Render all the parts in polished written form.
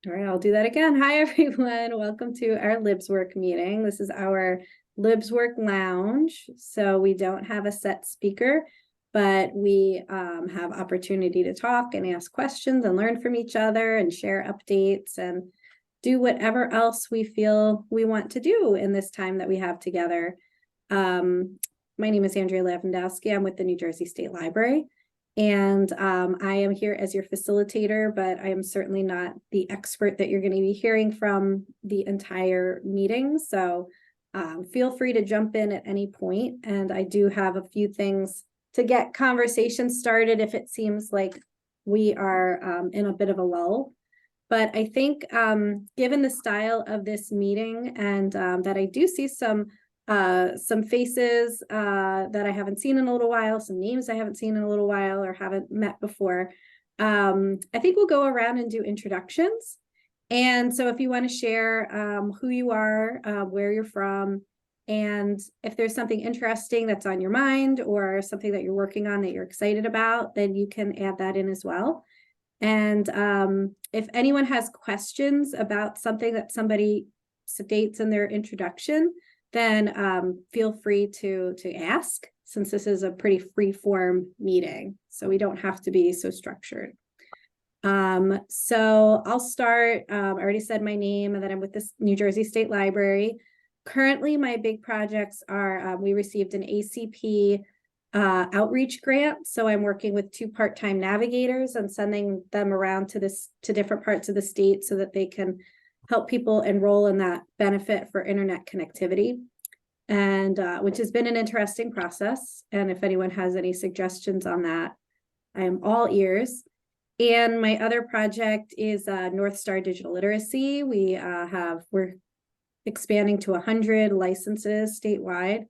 All right, I'll do that again. Hi, everyone. Welcome to our LibsWork meeting. This is our LibsWork lounge. So we don't have a set speaker, but we have opportunity to talk and ask questions and learn from each other and share updates and do whatever else we feel we want to do in this time that we have together. My name is Andrea Lavandowski. I'm with the New Jersey State Library. And I am here as your facilitator, but I am certainly not the expert that you're going to be hearing from the entire meeting. So feel free to jump in at any point. And I do have a few things to get conversation started if it seems like we are in a bit of a lull. But I think given the style of this meeting and that I do see some faces that I haven't seen in a little while, some names I haven't seen in a little while or haven't met before. I think we'll go around and do introductions. And so if you want to share who you are, where you're from, and if there's something interesting that's on your mind or something that you're working on that you're excited about, then you can add that in as well. And if anyone has questions about something that somebody states in their introduction, then feel free to ask, since this is a pretty free form meeting, so we don't have to be so structured. So I'll start. I already said my name and that I'm with the New Jersey State Library. Currently, my big projects are we received an ACP outreach grant, so I'm working with 2 part-time navigators and sending them around to different parts of the state so that they can help people enroll in that benefit for internet connectivity, and which has been an interesting process. And if anyone has any suggestions on that, I am all ears. And my other project is North Star Digital Literacy. We're expanding to 100 licenses statewide,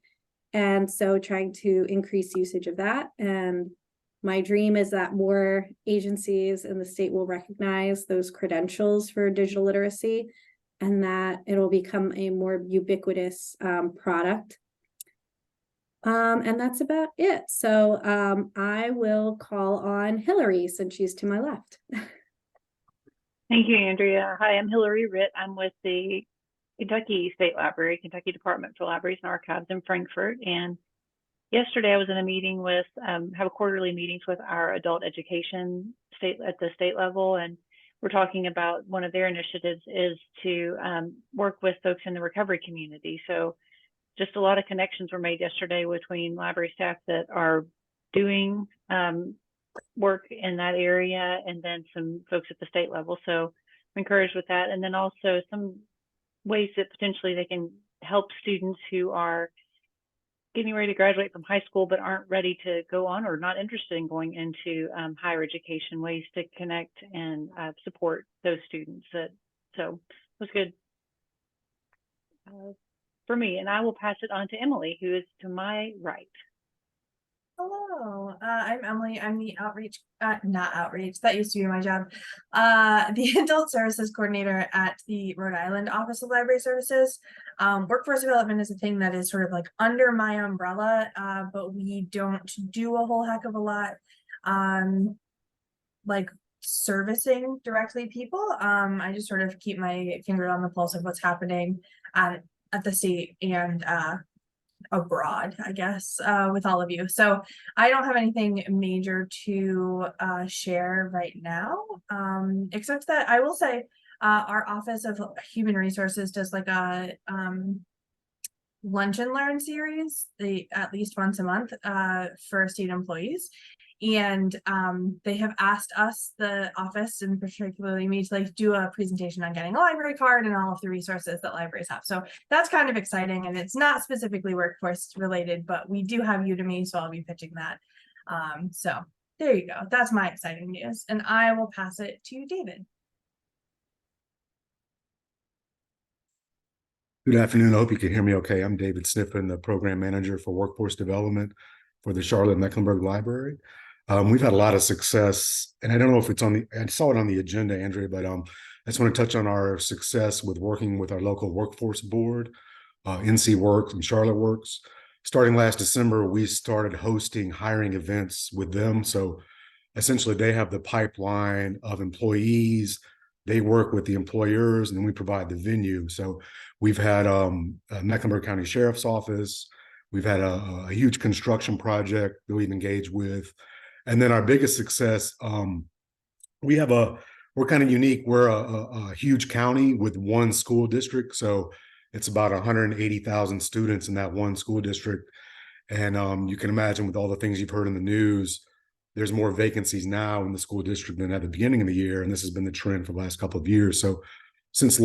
and so trying to increase usage of that. And my dream is that more agencies in the state will recognize those credentials for digital literacy and that it'll become a more ubiquitous product. And that's about it. So I will call on Hillary since she's to my left. Thank you, Andrea. Hi, I'm Hillary Ritt. I'm with the Kentucky State Library, Kentucky Department for Libraries and Archives in Frankfort. And yesterday I was in a meeting with, have a quarterly meetings with our adult education at the state level. And we're talking about one of their initiatives is to work with folks in the recovery community. So just a lot of connections were made yesterday between library staff that are doing work in that area and then some folks at the state level. So I'm encouraged with that. And then also some ways that potentially they can help students who are getting ready to graduate from high school but aren't ready to go on or not interested in going into higher education, ways to connect and support those students. So it was good for me. And I will pass it on to Emily, who is to my right. Hello, I'm Emily. I'm the not outreach, that used to be my job. The adult services coordinator at the Rhode Island Office of Library Services. Workforce development is a thing that is sort of like under my umbrella, but we don't do a whole heck of a lot, like servicing directly people. I just sort of keep my finger on the pulse of what's happening at the state and abroad, I guess, with all of you. So I don't have anything major to share right now, except that I will say our Office of Human Resources does like a lunch and learn series, at least once a month for state employees. And they have asked us, the office, and particularly me, to like do a presentation on getting a library card and all of the resources that libraries have. So that's kind of exciting, and it's not specifically workforce related, but we do have Udemy, so I'll be pitching that. So there you go. That's my exciting news, and I will pass it to David. Good afternoon. I hope you can hear me okay. I'm David Sniffen, the program manager for workforce development for the Charlotte-Mecklenburg Library. We've had a lot of success, and I don't know if it's I saw it on the agenda, Andrea, but I just want to touch on our success with working with our local workforce board, NC Works and Charlotte Works. Starting last December, we started hosting hiring events with them. So essentially they have the pipeline of employees they work with the employers, and then we provide the venue. So we've had Mecklenburg County Sheriff's Office. We've had a huge construction project that we've engaged with. And then our biggest success, we're kind of unique. We're a huge county with one school district. So it's about 180,000 students in that one school district. And you can imagine, with all the things you've heard in the news, there's more vacancies now in the school district than at the beginning of the year. And this has been the trend for the last couple of years. So since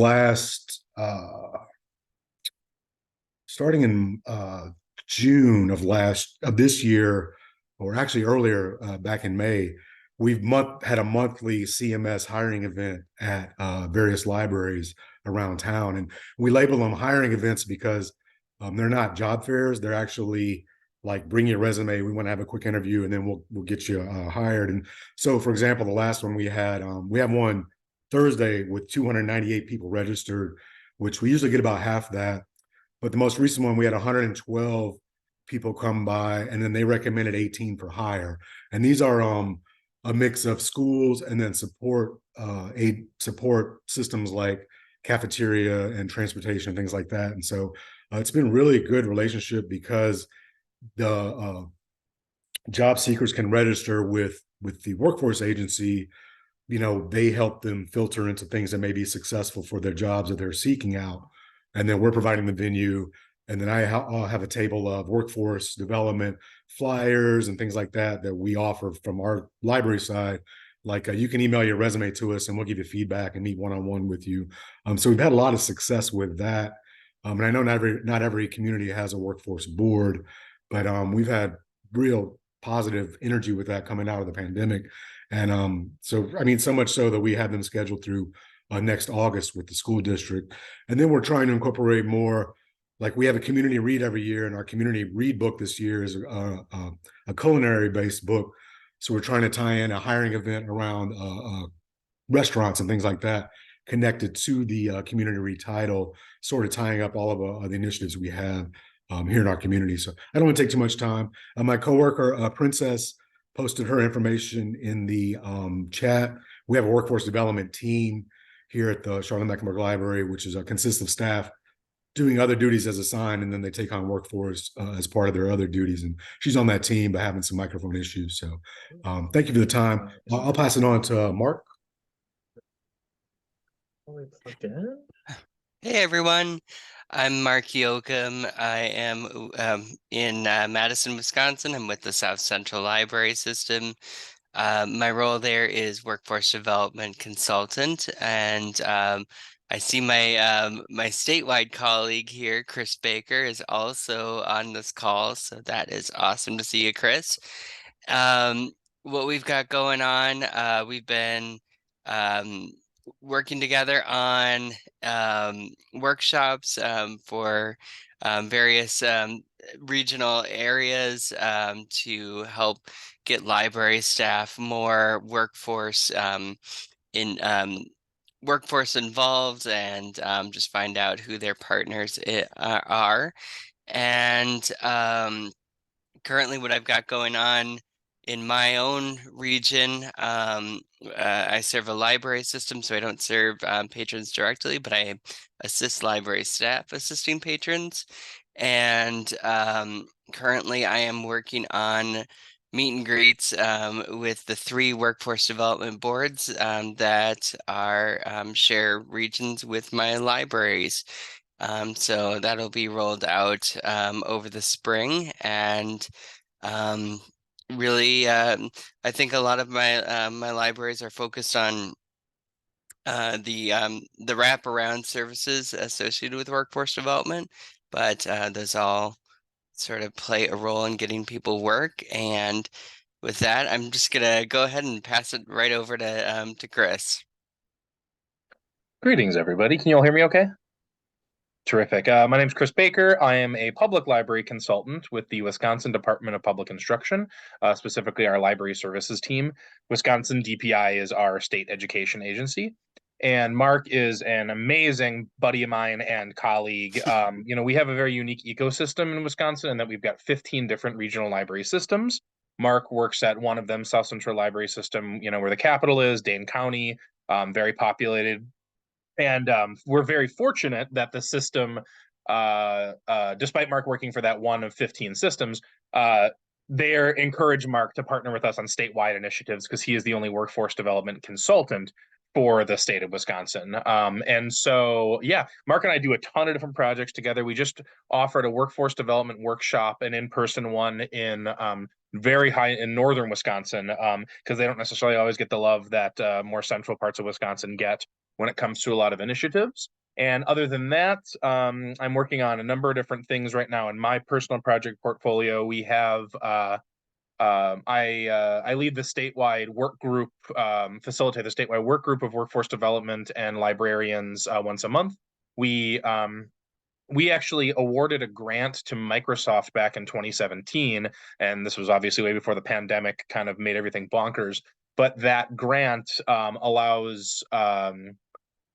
starting in June of this year, or actually earlier, back in May, we've had a monthly CMS hiring event at various libraries around town. And we label them hiring events because they're not job fairs. They're actually like, bring your resume. We want to have a quick interview, and then we'll get you hired. And so, for example, the last one we have one Thursday with 298 people registered, which we usually get about half that. But the most recent one, we had 112 people come by, and then they recommended 18 for hire. And these are a mix of schools and then support systems like cafeteria and transportation, things like that. And so it's been really a good relationship, because the job seekers can register with the workforce agency. They help them filter into things that may be successful for their jobs that they're seeking out. And then we're providing the venue. And then I'll have a table of workforce development flyers and things like that we offer from our library side. Like, you can email your resume to us, and we'll give you feedback and meet one-on-one with you. So we've had a lot of success with that. And I know not every community has a workforce board, but we've had real positive energy with that coming out of the pandemic. And so, I mean, so much so that we have them scheduled through next August with the school district. And then we're trying to incorporate more. Like, we have a community read every year, and our community read book this year is a culinary-based book. So we're trying to tie in a hiring event around restaurants and things like that, connected to the community read title, sort of tying up all of the initiatives we have here in our community. So I don't want to take too much time. My coworker, Princess, posted her information in the chat. We have a workforce development team here at the Charlotte-Mecklenburg Library, which consists of staff doing other duties as assigned, and then they take on workforce as part of their other duties. And she's on that team, but having some microphone issues. So thank you for the time. I'll pass it on to Mark. Hey everyone, I'm Mark Yoakum. I am in Madison, Wisconsin. I'm with the South Central Library System. My role there is workforce development consultant, and I see my my statewide colleague here, Chris Baker, is also on this call, so that is awesome to see you, Chris. What we've got going on, we've been working together on workshops for various regional areas to help get library staff more workforce involved, and just find out who their partners are. And currently what I've got going on in my own region, I serve a library system, so I don't serve patrons directly, but I assist library staff assisting patrons. And currently I am working on meet and greets with the 3 workforce development boards that are share regions with my libraries. So that'll be rolled out over the spring, and really, I think a lot of my my libraries are focused on the wraparound services associated with workforce development, but those all sort of play a role in getting people work. And with that, I'm just gonna go ahead and pass it right over to Chris. Greetings, everybody. Can you all hear me okay? Terrific. My name is Chris Baker. I am a public library consultant with the Wisconsin Department of Public Instruction, specifically our library services team. Wisconsin DPI is our state education agency. And Mark is an amazing buddy of mine and colleague. We have a very unique ecosystem in Wisconsin in that we've got 15 different regional library systems. Mark works at one of them, South Central Library System, where the capital is, Dane County. very populated. And we're very fortunate that the system, despite Mark working for that one of 15 systems, they encourage Mark to partner with us on statewide initiatives because he is the only workforce development consultant for the state of Wisconsin. And so, yeah, Mark and I do a ton of different projects together. We just offered a workforce development workshop, an in-person one in very high in northern Wisconsin, because they don't necessarily always get the love that more central parts of Wisconsin get when it comes to a lot of initiatives. And other than that, I'm working on a number of different things right now in my personal project portfolio. We have I lead the statewide work group, facilitate the statewide work group of workforce development and librarians once a month. We actually awarded a grant to Microsoft back in 2017, and this was obviously way before the pandemic kind of made everything bonkers. But that grant allows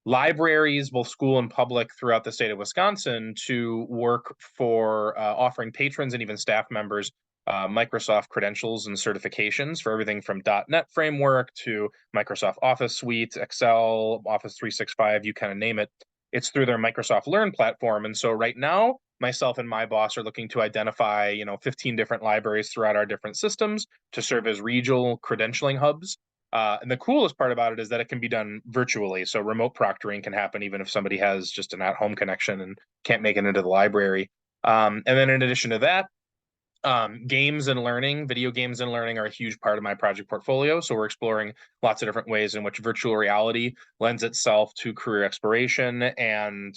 libraries, both school and public, throughout the state of Wisconsin to work for offering patrons and even staff members Microsoft credentials and certifications for everything from .NET framework to Microsoft Office Suite, Excel, Office 365, you kind of name it. It's through their Microsoft Learn platform. And so right now, myself and my boss are looking to identify, 15 different libraries throughout our different systems to serve as regional credentialing hubs. And the coolest part about it is that it can be done virtually. So remote proctoring can happen even if somebody has just an at-home connection and can't make it into the library. And then in addition to that, games and learning, video games and learning are a huge part of my project portfolio. So we're exploring lots of different ways in which virtual reality lends itself to career exploration and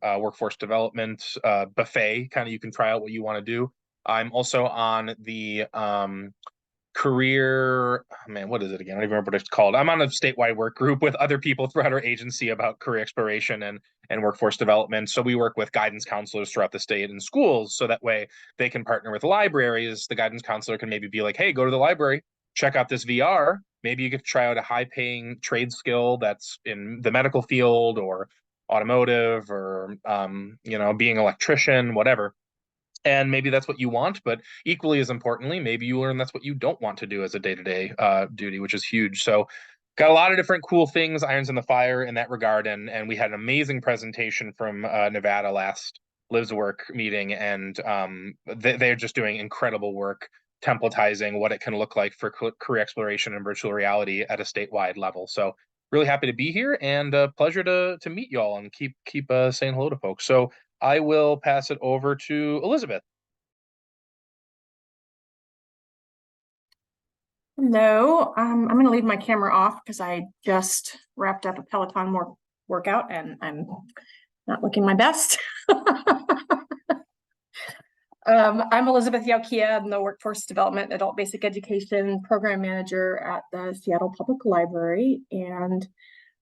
workforce development buffet. Kind of, you can try out what you want to do. I'm also on the career, what is it again? I don't even remember what it's called. I'm on a statewide work group with other people throughout our agency about career exploration and workforce development. So we work with guidance counselors throughout the state and schools, so that way they can partner with libraries. The guidance counselor can maybe be like, hey, go to the library, check out this VR. Maybe you get to try out a high-paying trade skill that's in the medical field or automotive or being an electrician, whatever. And maybe that's what you want, but equally as importantly, maybe you learn that's what you don't want to do as a day-to-day duty, which is huge. So got a lot of different cool things, irons in the fire in that regard. And we had an amazing presentation from Nevada last LibsWork meeting, and they're just doing incredible work templatizing what it can look like for career exploration and virtual reality at a statewide level. So really happy to be here, and a pleasure to meet y'all and keep saying hello to folks. So I will pass it over to Elizabeth. Hello, I'm going to leave my camera off because I just wrapped up a Peloton workout and I'm not looking my best. I'm Elizabeth Yaukia. I'm the Workforce Development Adult Basic Education Program Manager at the Seattle Public Library, and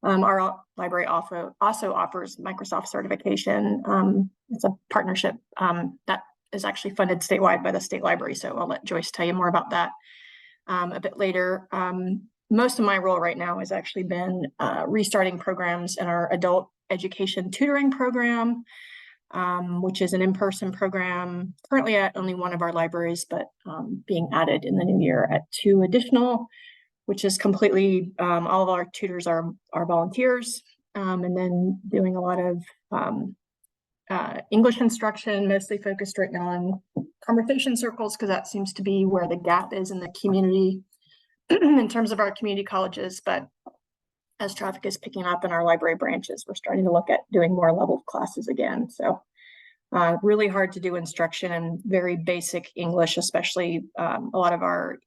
our library also offers Microsoft certification. It's a partnership that is actually funded statewide by the state library, so I'll let Joyce tell you more about that a bit later. Most of my role right now has actually been restarting programs in our adult education tutoring program, which is an in-person program currently at only one of our libraries, but being added in the new year at 2 additional, which is completely, all of our tutors are volunteers, and then doing a lot of English instruction, mostly focused right now on conversation circles, because that seems to be where the gap is in the community in terms of our community colleges. But as traffic is picking up in our library branches, we're starting to look at doing more level classes again. So really hard to do instruction and very basic English, especially a lot of our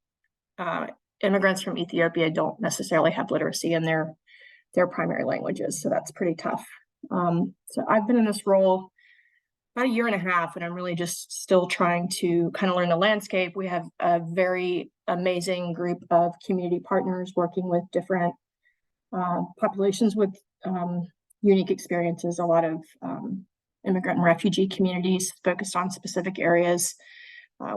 immigrants from Ethiopia don't necessarily have literacy in their primary languages, so that's pretty tough. So I've been in this role about 1.5 years, and I'm really just still trying to kind of learn the landscape. We have a very amazing group of community partners working with different populations with unique experiences, a lot of immigrant and refugee communities focused on specific areas.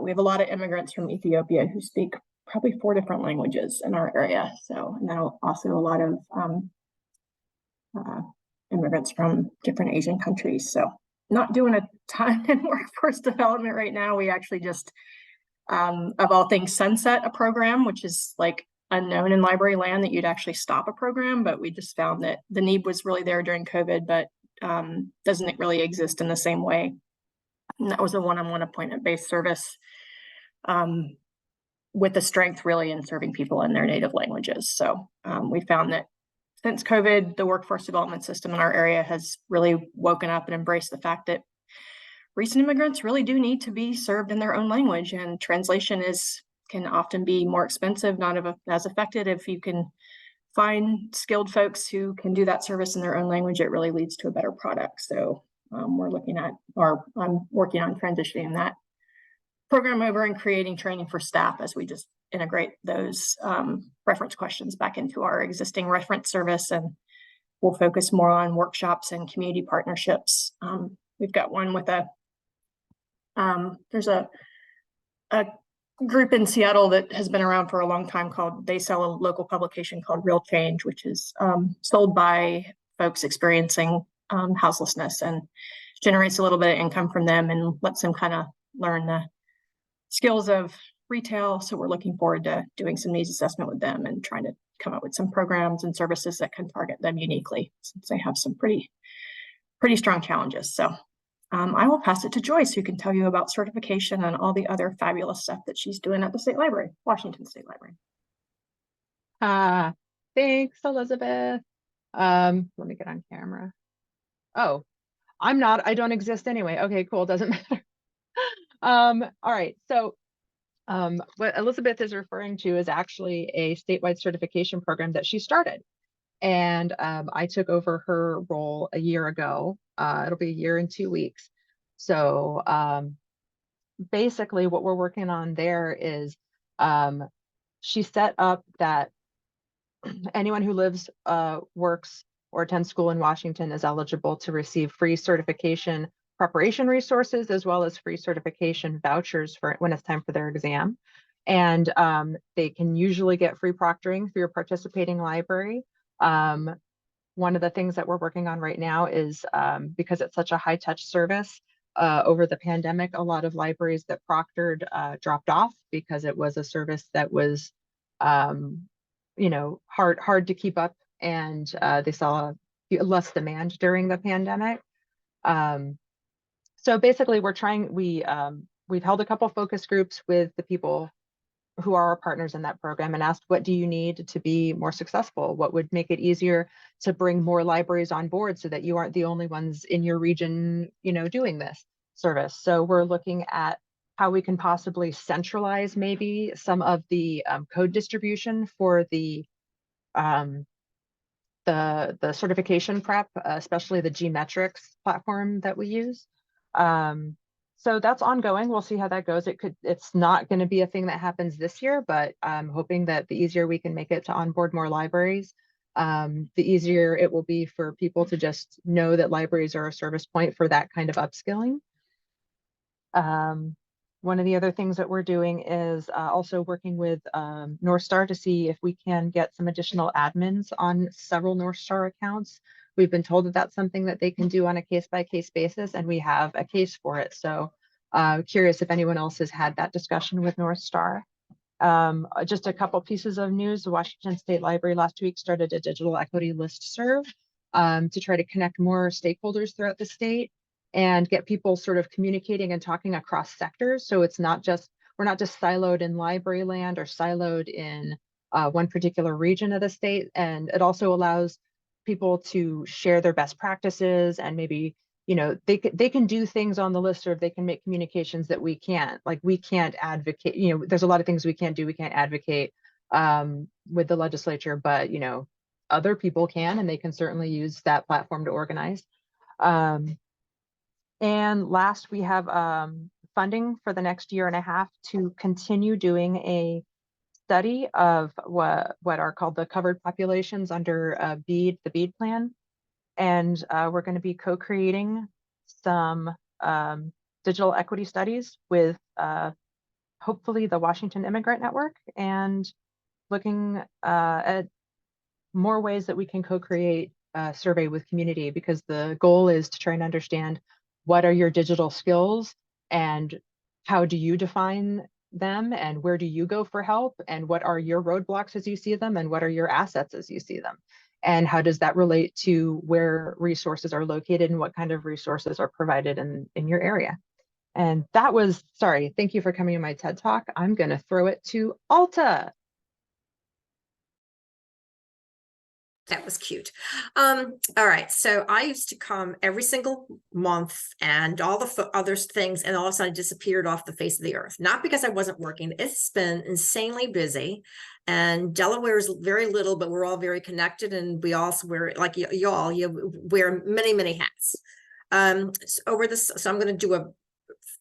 We have a lot of immigrants from Ethiopia who speak probably 4 different languages in our area. So, and then also a lot of immigrants from different Asian countries. So not doing a ton in workforce development right now. We actually just, of all things, sunset a program, which is like unknown in library land that you'd actually stop a program, but we just found that the need was really there during COVID, but doesn't really exist in the same way. And that was a one-on-one appointment-based service with the strength really in serving people in their native languages. So we found that since COVID, the workforce development system in our area has really woken up and embraced the fact that recent immigrants really do need to be served in their own language, and translation can often be more expensive, not as effective. If you can find skilled folks who can do that service in their own language, it really leads to a better product. So I'm working on transitioning that program over and creating training for staff as we just integrate those reference questions back into our existing reference service, and we'll focus more on workshops and community partnerships. We've got one with there's a group in Seattle that has been around for a long time they sell a local publication called Real Change, which is sold by folks experiencing houselessness, and generates a little bit of income from them and lets them kind of learn the skills of retail. So we're looking forward to doing some needs assessment with them and trying to come up with some programs and services that can target them uniquely, since they have some pretty strong challenges. So I will pass it to Joyce, who can tell you about certification and all the other fabulous stuff that she's doing at the State Library, Washington State Library. Thanks, Elizabeth. Let me get on camera. Oh, I don't exist anyway. Okay, cool, doesn't matter. All right, so what Elizabeth is referring to is actually a statewide certification program that she started. And I took over her role a year ago. It'll be a year and 2 weeks. So basically what we're working on there is she set up that anyone who lives, works, or attends school in Washington is eligible to receive free certification preparation resources, as well as free certification vouchers for when it's time for their exam. And they can usually get free proctoring through your participating library. One of the things that we're working on right now is because it's such a high touch service, over the pandemic, a lot of libraries that proctored dropped off because it was a service that was, hard to keep up, and they saw less demand during the pandemic. So basically we've held a couple focus groups with the people who are our partners in that program and asked, what do you need to be more successful? What would make it easier to bring more libraries on board so that you aren't the only ones in your region, doing this service? So we're looking at how we can possibly centralize maybe some of the code distribution for the certification prep, especially the Gmetrics platform that we use. So that's ongoing. We'll see how that goes. It's not going to be a thing that happens this year, but I'm hoping that the easier we can make it to onboard more libraries, the easier it will be for people to just know that libraries are a service point for that kind of upskilling. One of the other things that we're doing is also working with North Star to see if we can get some additional admins on several North Star accounts. We've been told that that's something that they can do on a case-by-case basis, and we have a case for it. So curious if anyone else has had that discussion with North Star. Just a couple pieces of news. The Washington State Library last week started a digital equity listserv to try to connect more stakeholders throughout the state and get people sort of communicating and talking across sectors. So it's not just, we're not just siloed in library land or siloed in one particular region of the state. And it also allows people to share their best practices, and maybe, they can do things on the listserv. They can make communications that we can't. Like, we can't advocate, there's a lot of things we can't do. We can't advocate with the legislature, but other people can, and they can certainly use that platform to organize. And last, we have funding for the next year and a half to continue doing a study of what are called the covered populations under the BEAD plan. And we're going to be co-creating some digital equity studies with hopefully the Washington Immigrant Network, and looking at more ways that we can co-create a survey with community, because the goal is to try and understand what are your digital skills and how do you define them, and where do you go for help, and what are your roadblocks as you see them, and what are your assets as you see them, and how does that relate to where resources are located and what kind of resources are provided in your area. And that was, sorry, thank you for coming to my TED Talk. I'm going to throw it to Alta. That was cute. All right. So I used to come every single month and all the other things, and all of a sudden I disappeared off the face of the earth. Not because I wasn't working. It's been insanely busy. And Delaware is very little, but we're all very connected. And we also wear, like y'all, you wear many, many hats. So I'm going to do a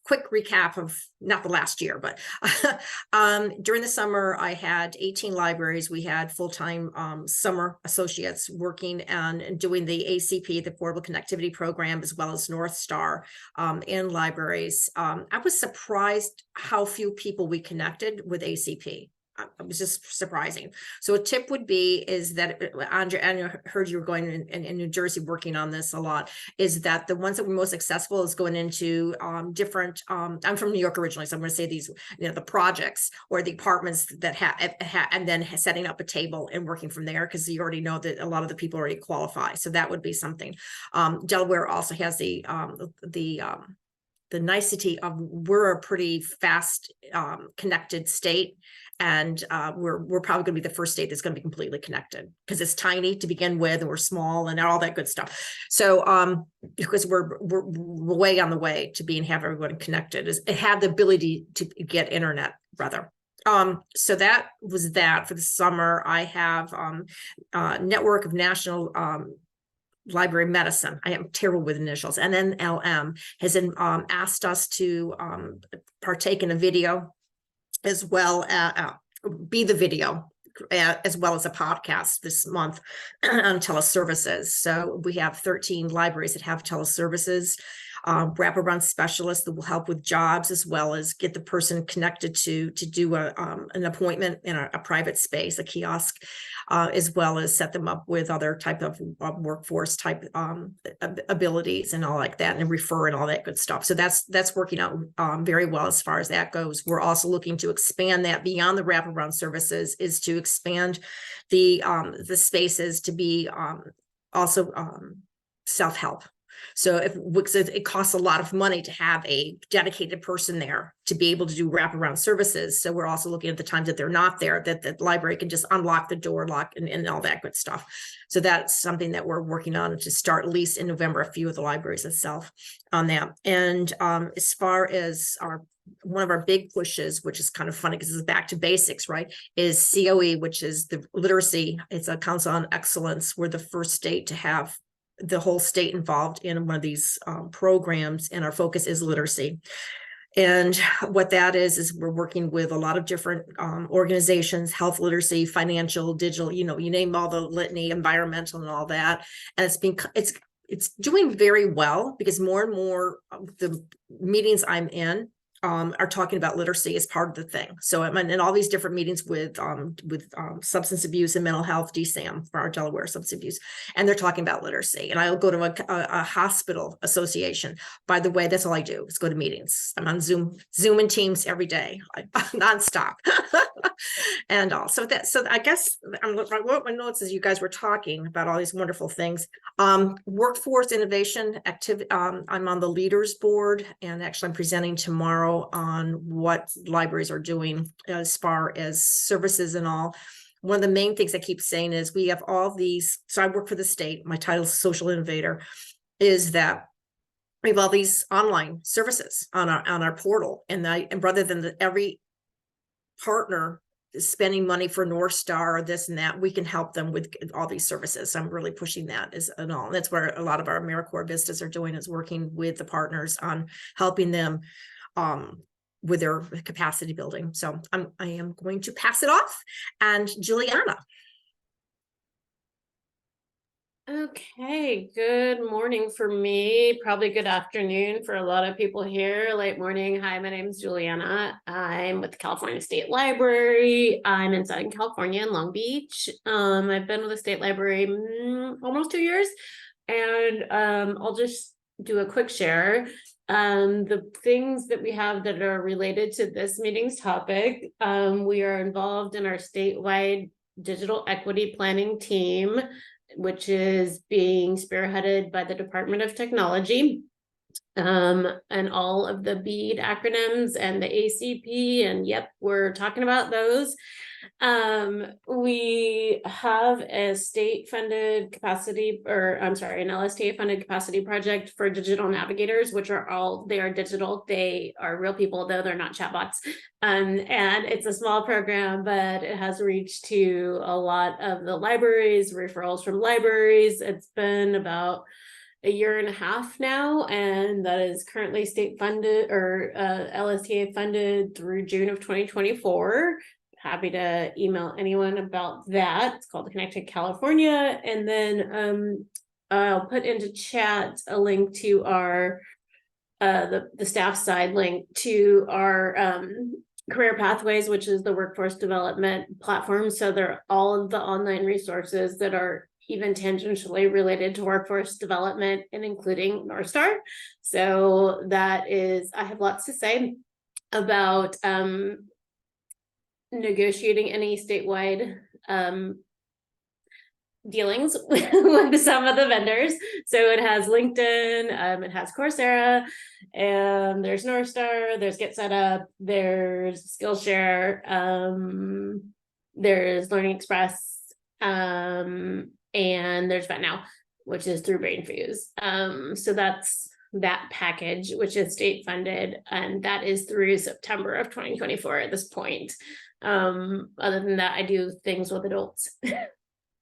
quick recap of not the last year, but during the summer, I had 18 libraries. We had full-time summer associates working and doing the ACP, the Affordable Connectivity Program, as well as North Star in libraries. I was surprised how few people we connected with ACP. It was just surprising. So a tip would be is that, Andrea, I heard you were going in New Jersey working on this a lot, is that the ones that were most successful is going into different, I'm from New York originally, so I'm going to say these, the projects or the apartments that and then setting up a table and working from there, because you already know that a lot of the people already qualify. So that would be something. Delaware also has the nicety of we're a pretty fast connected state. And we're probably going to be the first state that's going to be completely connected because it's tiny to begin with, and we're small and all that good stuff. So because we're way on the way to have everyone connected, it had the ability to get internet rather. So that was that for the summer. I have network of national library medicine. I am terrible with initials. And then LM has asked us to partake in a video as well, be the video, as well as a podcast this month on teleservices. So we have 13 libraries that have teleservices, wraparound specialists that will help with jobs, as well as get the person connected to do an appointment in a private space, a kiosk, as well as set them up with other type of workforce type abilities and all like that, and refer and all that good stuff. So that's working out very well as far as that goes. We're also looking to expand that beyond the wraparound services, is to expand the spaces to be also self-help. So it costs a lot of money to have a dedicated person there to be able to do wraparound services. So we're also looking at the times that they're not there, that the library can just unlock the door, lock and all that good stuff. So that's something that we're working on to start at least in November, a few of the libraries itself on that. And as far as one of our big pushes, which is kind of funny because it's back to basics, right, is COE, which is the literacy. It's a Council on Excellence. We're the first state to have the whole state involved in one of these programs, and our focus is literacy. And what that is we're working with a lot of different organizations, health literacy, financial, digital, you name all the litany, environmental and all that. And it's doing very well because more and more of the meetings I'm in are talking about literacy as part of the thing. So I'm in all these different meetings with substance abuse and mental health, DSAM for our Delaware substance abuse, and they're talking about literacy. And I'll go to a hospital association. By the way, that's all I do is go to meetings. I'm on Zoom and Teams every day, nonstop. And also so I guess I wrote my notes as you guys were talking about all these wonderful things. Workforce innovation activity. I'm on the leaders board, and actually I'm presenting tomorrow on what libraries are doing as far as services and all. One of the main things I keep saying is we have all these, so I work for the state, my title is social innovator, is that we have all these online services on our portal, and rather than every partner is spending money for North Star or this and that, we can help them with all these services. So I'm really pushing that and all. And that's where a lot of our AmeriCorps Vistas are doing, is working with the partners on helping them with their capacity building. So I am going to pass it off. And Juliana. Okay, good morning for me, probably good afternoon for a lot of people here, late morning. Hi, my name is Juliana. I'm with the California State Library. I'm in Southern California in Long Beach. I've been with the State Library almost 2 years, and I'll just do a quick share. The things that we have that are related to this meeting's topic, we are involved in our statewide digital equity planning team, which is being spearheaded by the Department of Technology. And all of the BEAD acronyms and the ACP, and yep, we're talking about those. We have a state funded capacity, or I'm sorry, an LSTA funded capacity project for digital navigators, which are they are digital. They are real people, though they're not chatbots. And it's a small program, but it has reached to a lot of the libraries, referrals from libraries. It's been about a year and a half now, and that is currently state funded or LSTA funded through June of 2024. Happy to email anyone about that. It's called the Connected California. And then I'll put into chat a link to our the staff side link to our career pathways, which is the workforce development platform. So they're all of the online resources that are even tangentially related to workforce development, and including North Star. So that is, I have lots to say about negotiating any statewide dealings with some of the vendors. So it has LinkedIn, it has Coursera, and there's North Star, there's Get Set Up, there's Skillshare, there's Learning Express, and there's VetNow, which is through BrainFuse. So that's that package, which is state funded, and that is through September of 2024 at this point. Other than that, I do things with adults.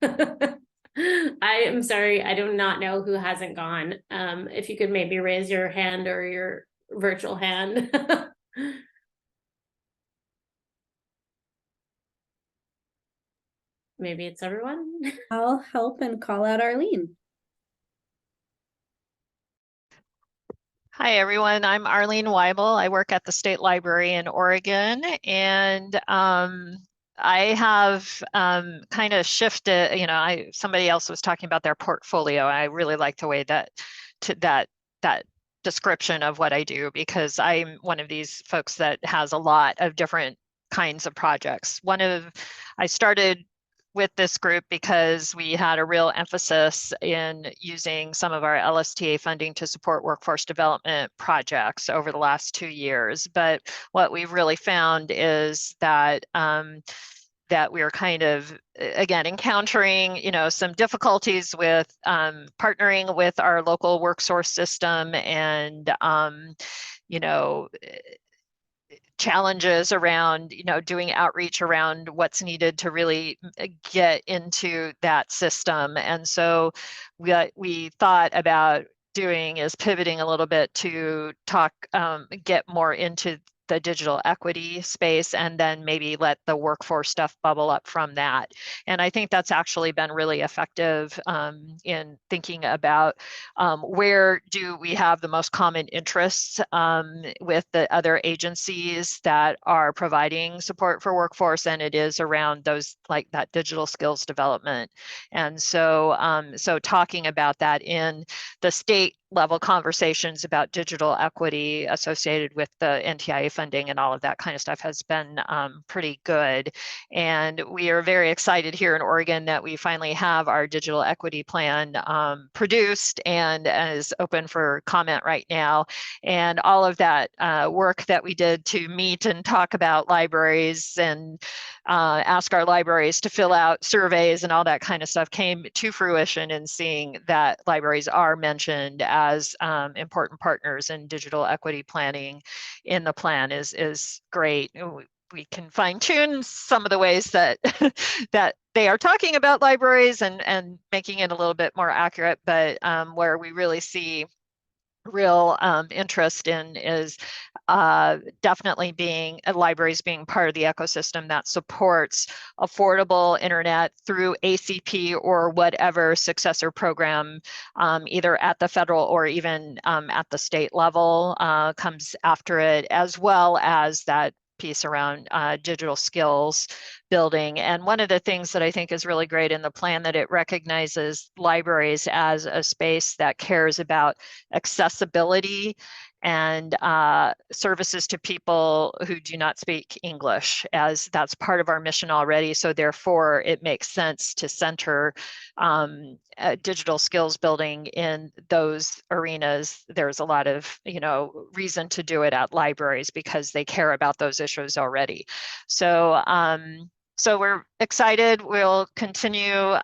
I am sorry, I do not know who hasn't gone. If you could maybe raise your hand or your virtual hand. Maybe it's everyone. I'll help and call out Arlene. Hi, everyone. I'm Arlene Weibel. I work at the State Library in Oregon, and I have kind of shifted, somebody else was talking about their portfolio. I really like the way that description of what I do, because I'm one of these folks that has a lot of different kinds of projects. I started with this group because we had a real emphasis in using some of our LSTA funding to support workforce development projects over the last 2 years. But what we've really found is that that we're kind of, again, encountering, some difficulties with partnering with our local work source system, and, challenges around, doing outreach around what's needed to really get into that system. And so what we thought about doing is pivoting a little bit to get more into the digital equity space, and then maybe let the workforce stuff bubble up from that. And I think that's actually been really effective in thinking about where do we have the most common interests with the other agencies that are providing support for workforce, and it is around those, like that digital skills development. And so so talking about that in the state level conversations about digital equity associated with the NTIA funding and all of that kind of stuff has been pretty good. And we are very excited here in Oregon that we finally have our digital equity plan produced and is open for comment right now. And all of that work that we did to meet and talk about libraries and ask our libraries to fill out surveys and all that kind of stuff came to fruition in seeing that libraries are mentioned as important partners in digital equity planning in the plan is great. We can fine tune some of the ways that that they are talking about libraries and making it a little bit more accurate, but where we really see real interest in is definitely libraries being part of the ecosystem that supports affordable internet through ACP or whatever successor program, either at the federal or even at the state level comes after it, as well as that piece around digital skills building. And one of the things that I think is really great in the plan that it recognizes libraries as a space that cares about accessibility and services to people who do not speak English, as that's part of our mission already. So therefore, it makes sense to center digital skills building in those arenas. There's a lot of, reason to do it at libraries because they care about those issues already. So, so we're excited. We'll continue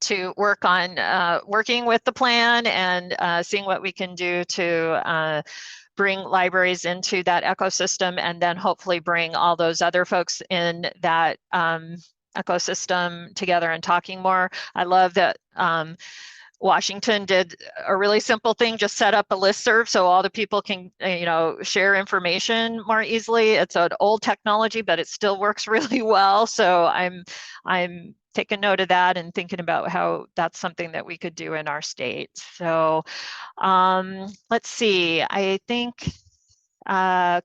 to work on working with the plan and seeing what we can do to bring libraries into that ecosystem, and then hopefully bring all those other folks in that ecosystem together and talking more. I love that Washington did a really simple thing, just set up a listserv so all the people can, share information more easily. It's an old technology, but it still works really well. So I'm taking note of that and thinking about how that's something that we could do in our state. So let's see, I think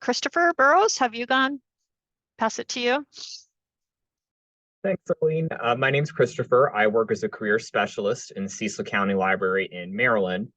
Christopher Burrows, have you gone? Pass it to you. Thanks, Arlene. My name's Christopher. I work as a career specialist in Cecil County Library in Maryland.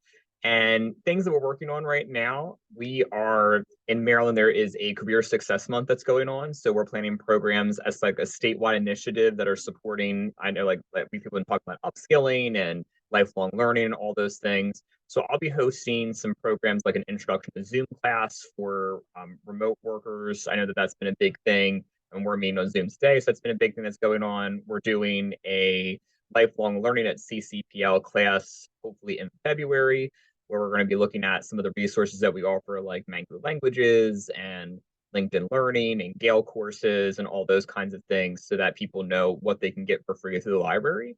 And things that we're working on right now, we are in Maryland, there is a Career Success Month that's going on. So we're planning programs as like a statewide initiative that are supporting, I know like people have been talking about upskilling and lifelong learning and all those things. So I'll be hosting some programs like an introduction to Zoom class for remote workers. I know that that's been a big thing. And we're meeting on Zoom today. So that's been a big thing that's going on. We're doing a lifelong learning at CCPL class, hopefully in February, where we're going to be looking at some of the resources that we offer, like Mango Languages and LinkedIn Learning and Gale courses and all those kinds of things, so that people know what they can get for free through the library.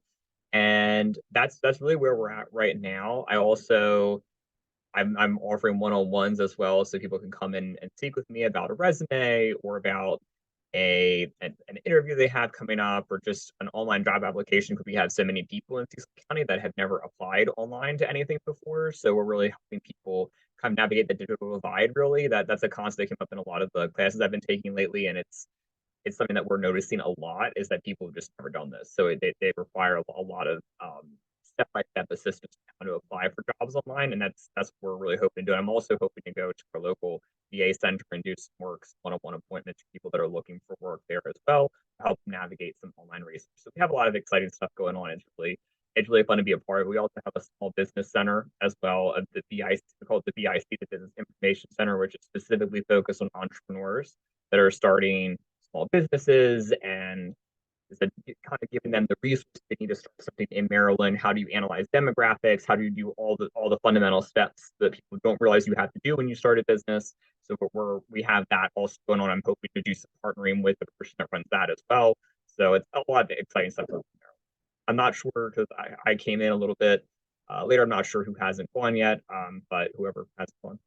And that's really where we're at right now. I'm offering one-on-ones as well, so people can come in and speak with me about a resume or about an interview they have coming up, or just an online job application, because we have so many people in Cecil County that have never applied online to anything before. So we're really helping people kind of navigate the digital divide, really. That's a concept that came up in a lot of the classes I've been taking lately, and it's something that we're noticing a lot, is that people have just never done this. So they require a lot of step-by-step assistance on how to apply for jobs online, and that's what we're really hoping to do. I'm also hoping to go to our local VA center and do some work, one-on-one appointments for people that are looking for work there as well, to help navigate some online research. So we have a lot of exciting stuff going on. It's really fun to be a part of. We also have a small business center as well, of the BIC, we call it the BIC, the Business Information Center, which is specifically focused on entrepreneurs that are starting small businesses, and is that kind of giving them the resources they need to start something in Maryland. How do you analyze demographics? How do you do all the fundamental steps that people don't realize you have to do when you start a business? So we have that also going on. I'm hoping to do some partnering with the person that runs that as well. So it's a lot of exciting stuff. I'm not sure, because I came in a little bit later. I'm not sure who hasn't gone yet, but whoever has gone.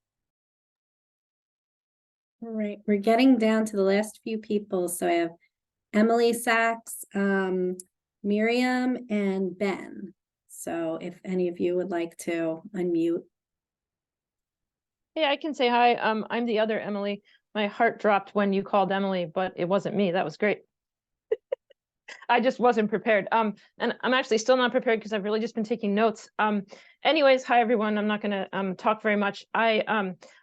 All right, we're getting down to the last few people. So I have Emily Sachs, Miriam, and Ben. So if any of you would like to unmute. Hey, I can say hi. I'm the other Emily. My heart dropped when you called Emily, but it wasn't me. That was great. I just wasn't prepared. And I'm actually still not prepared, because I've really just been taking notes. Anyways, hi everyone. I'm not gonna talk very much.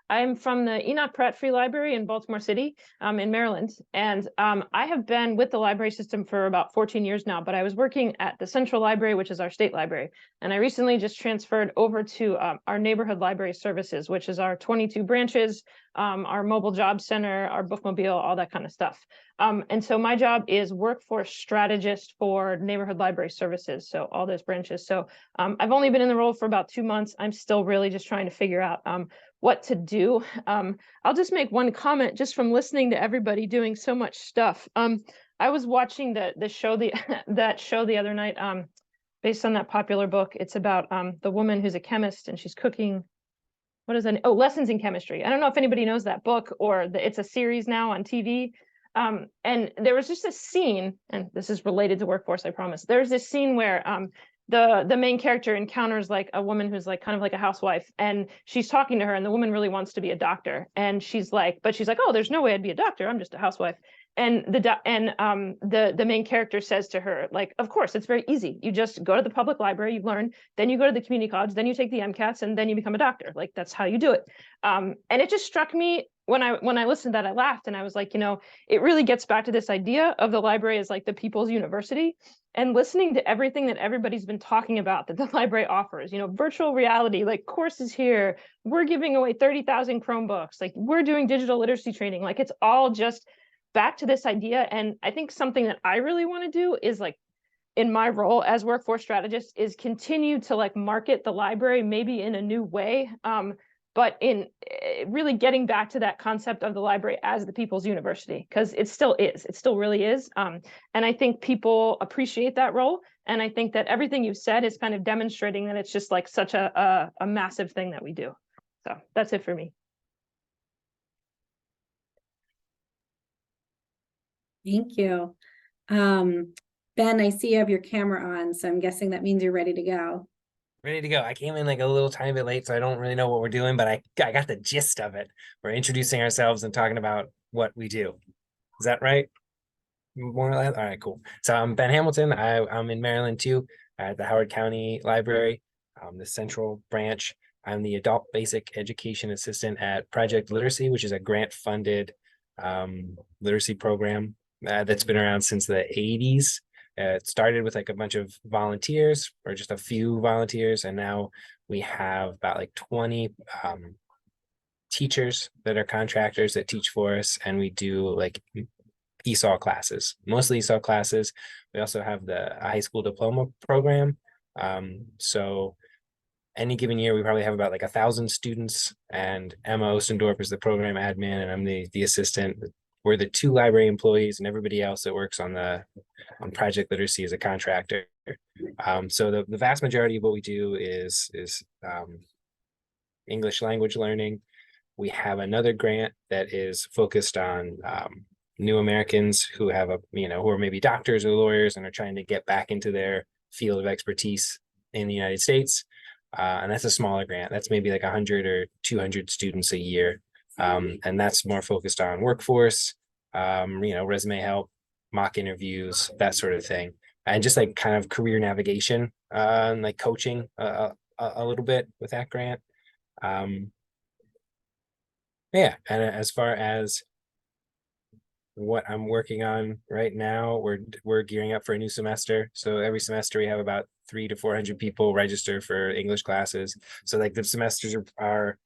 I'm from the Enoch Pratt Free Library in Baltimore City, in Maryland. And I have been with the library system for about 14 years now, but I was working at the Central Library, which is our state library. And I recently just transferred over to our neighborhood library services, which is our 22 branches, our mobile job center, our bookmobile, all that kind of stuff. And so my job is workforce strategist for neighborhood library services. So all those branches. So I've only been in the role for about 2 months. I'm still really just trying to figure out what to do. I'll just make one comment just from listening to everybody doing so much stuff. I was watching the show that show the other night, based on that popular book. It's about the woman who's a chemist and she's cooking. What is it? Oh, Lessons in Chemistry. I don't know if anybody knows that book, or it's a series now on TV. And there was just a scene, and this is related to workforce, I promise. There's this scene where the main character encounters like a woman who's like kind of like a housewife, and she's talking to her, and the woman really wants to be a doctor, and she's like, oh, there's no way I'd be a doctor, I'm just a housewife. and the main character says to her, like, of course, it's very easy. You just go to the public library, you learn, then you go to the community college, then you take the MCATs, and then you become a doctor. Like, that's how you do it. And it just struck me when I listened to that, I laughed, and I was like, it really gets back to this idea of the library as like the people's university. And listening to everything that everybody's been talking about that the library offers, virtual reality, like courses here, we're giving away 30,000 Chromebooks, like we're doing digital literacy training, like it's all just back to this idea. And I think something that I really want to do is, like, in my role as workforce strategist, is continue to like market the library maybe in a new way, but in really getting back to that concept of the library as the people's university, because it still really is. And I think people appreciate that role, and I think that everything you've said is kind of demonstrating that it's just like such a massive thing that we do. So that's it for me. Thank you. Ben, I see you have your camera on, so I'm guessing that means you're ready to go. Ready to go. I came in like a little tiny bit late, so I don't really know what we're doing, but I got the gist of it. We're introducing ourselves and talking about what we do. Is that right? More or less? All right, cool. So I'm Ben Hamilton. I'm in Maryland too, at the Howard County Library, the Central Branch. I'm the Adult Basic Education Assistant at Project Literacy, which is a grant-funded literacy program that's been around since the 80s. It started with like a bunch of volunteers, or just a few volunteers, and now we have about like 20 teachers that are contractors that teach for us, and we do like ESOL classes, mostly ESOL classes. We also have the high school diploma program. So any given year, we probably have about like 1,000 students, and Emma Ostendorf is the program admin, and I'm the assistant. We're the 2 library employees, and everybody else that works on Project Literacy is a contractor. So the vast majority of what we do is English language learning. We have another grant that is focused on new Americans who have who are maybe doctors or lawyers and are trying to get back into their field of expertise in the United States. And that's a smaller grant. That's maybe like 100 or 200 students a year. And that's more focused on workforce, resume help, mock interviews, that sort of thing. And just like kind of career navigation, like coaching a little bit with that grant. Yeah, and as far as what I'm working on right now, we're gearing up for a new semester. So every semester we have about 300 to 400 people register for English classes. So like the semesters are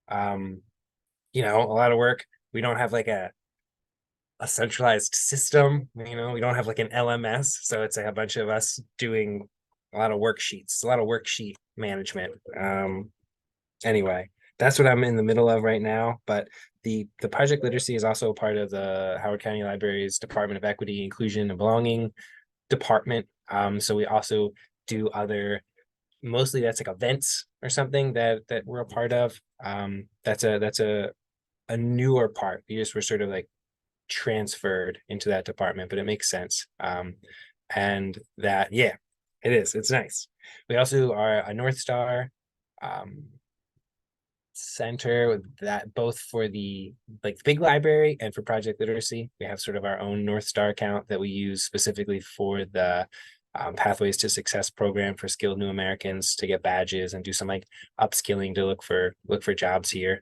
a lot of work. We don't have like a centralized system, we don't have like an LMS. So it's like a bunch of us doing a lot of worksheets, a lot of worksheet management. Anyway, that's what I'm in the middle of right now. But the Project Literacy is also part of the Howard County Library's Department of Equity, Inclusion, and Belonging department. So we also do mostly that's like events or something that we're a part of. That's a newer part. We're sort of like transferred into that department, but it makes sense. And that, yeah, it's nice. We also are a North Star center, that both for the big library and for Project Literacy. We have sort of our own North Star account that we use specifically for the Pathways to Success program for skilled new Americans to get badges and do some like upskilling to look for jobs here.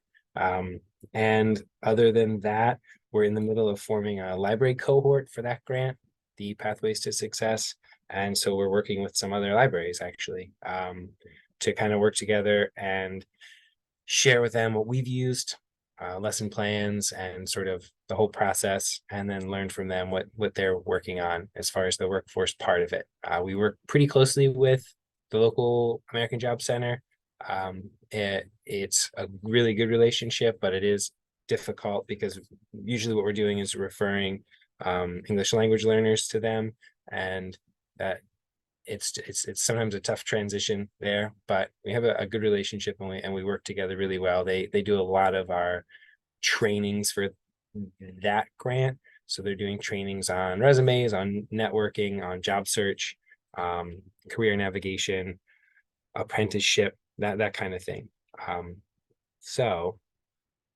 And other than that, we're in the middle of forming a library cohort for that grant, the Pathways to Success. And so we're working with some other libraries actually to kind of work together and share with them what we've used, lesson plans, and sort of the whole process, and then learn from them what they're working on as far as the workforce part of it. We work pretty closely with the local American Job Center. It's a really good relationship, but it is difficult because usually what we're doing is referring English language learners to them, and that it's sometimes a tough transition there, but we have a good relationship, and we work together really well. They do a lot of our trainings for that grant. So they're doing trainings on resumes, on networking, on job search, career navigation, apprenticeship, that kind of thing. So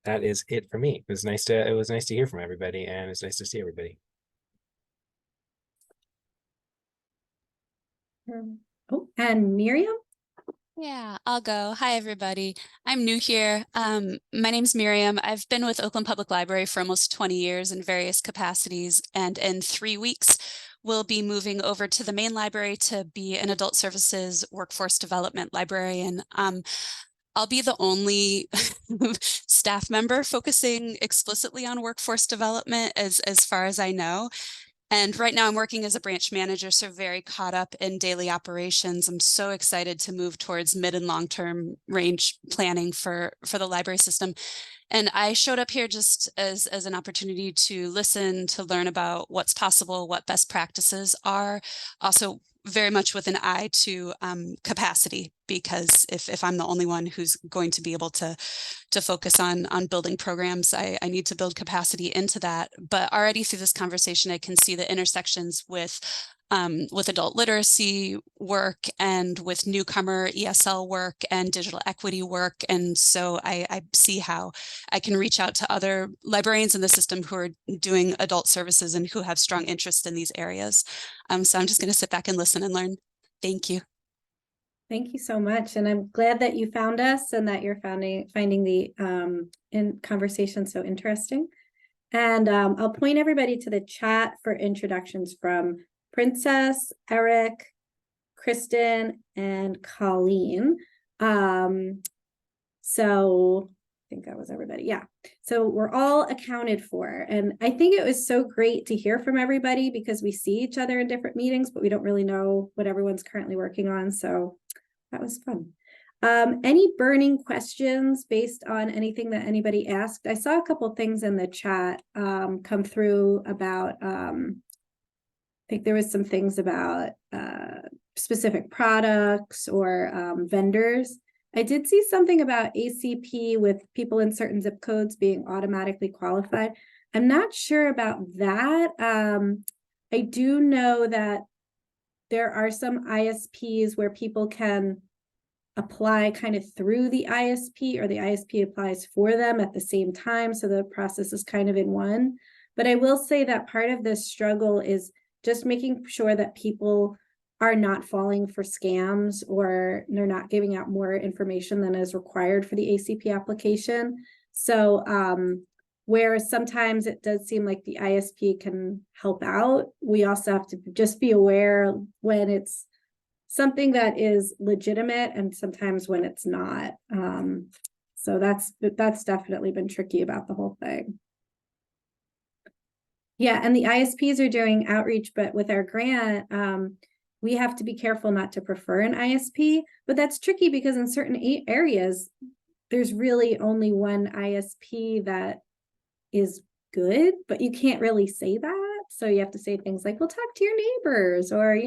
that is it for me. It was nice to hear from everybody, and it's nice to see everybody. Oh, and Miriam? Yeah, I'll go. Hi, everybody. I'm new here. My name's Miriam. I've been with Oakland Public Library for almost 20 years in various capacities, and in 3 weeks, we'll be moving over to the main library to be an adult services workforce development librarian. I'll be the only staff member focusing explicitly on workforce development as far as I know. And right now I'm working as a branch manager, so very caught up in daily operations. I'm so excited to move towards mid and long-term range planning for the library system. And I showed up here just as an opportunity to listen, to learn about what's possible, what best practices are, also very much with an eye to capacity, because if I'm the only one who's going to be able to focus on building programs, I need to build capacity into that. But already through this conversation, I can see the intersections with adult literacy work and with newcomer ESL work and digital equity work. And so I see how I can reach out to other librarians in the system who are doing adult services and who have strong interest in these areas. So I'm just going to sit back and listen and learn. Thank you. Thank you so much. And I'm glad that you found us and that you're finding the conversation so interesting. And I'll point everybody to the chat for introductions from Princess, Eric, Kristen, and Colleen. So I think that was everybody. Yeah. So we're all accounted for. And I think it was so great to hear from everybody, because we see each other in different meetings, but we don't really know what everyone's currently working on. So that was fun. Any burning questions based on anything that anybody asked? I saw a couple things in the chat come through about, I think there was some things about specific products or vendors. I did see something about ACP with people in certain zip codes being automatically qualified. I'm not sure about that. I do know that there are some ISPs where people can apply kind of through the ISP, or the ISP applies for them at the same time. So the process is kind of in one. But I will say that part of this struggle is just making sure that people are not falling for scams, or they're not giving out more information than is required for the ACP application. So whereas sometimes it does seem like the ISP can help out, we also have to just be aware when it's something that is legitimate and sometimes when it's not. So that's definitely been tricky about the whole thing. Yeah, and the ISPs are doing outreach, but with our grant, we have to be careful not to prefer an ISP, but that's tricky because in certain areas, there's really only one ISP that is good, but you can't really say that. So you have to say things like, well, talk to your neighbors, or,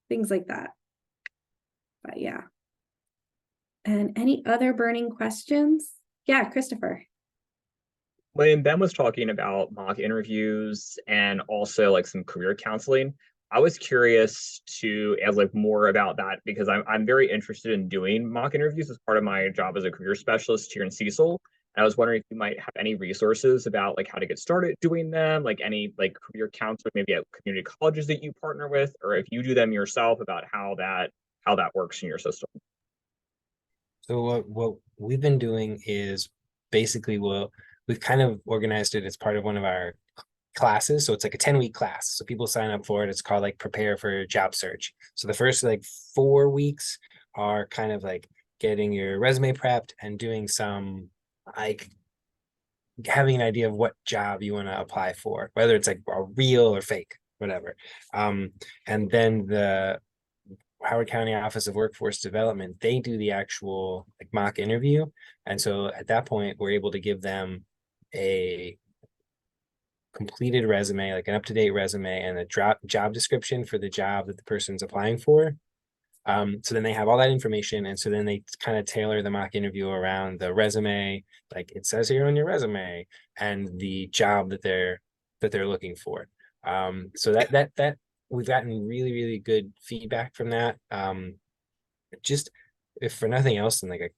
things like that. But yeah. And any other burning questions? Yeah, Christopher. When Ben was talking about mock interviews and also like some career counseling, I was curious to add like more about that, because I'm very interested in doing mock interviews as part of my job as a career specialist here in Cecil. And I was wondering if you might have any resources about like how to get started doing them, like any like career counselor, maybe at community colleges that you partner with, or if you do them yourself, about how that works in your system. So what we've been doing is basically, we've kind of organized it as part of one of our classes. So it's like a 10-week class. So people sign up for it. It's called like Prepare for Job Search. So the first like 4 weeks are kind of like getting your resume prepped and doing some like having an idea of what job you want to apply for, whether it's like a real or fake, whatever. And then the Howard County Office of Workforce Development, they do the actual like mock interview. And so at that point, we're able to give them a completed resume, like an up-to-date resume, and a job description for the job that the person's applying for. So then they have all that information, and so then they kind of tailor the mock interview around the resume, like it says here on your resume, and the job that they're looking for. So that we've gotten really, really good feedback from that. Just if for nothing else, and like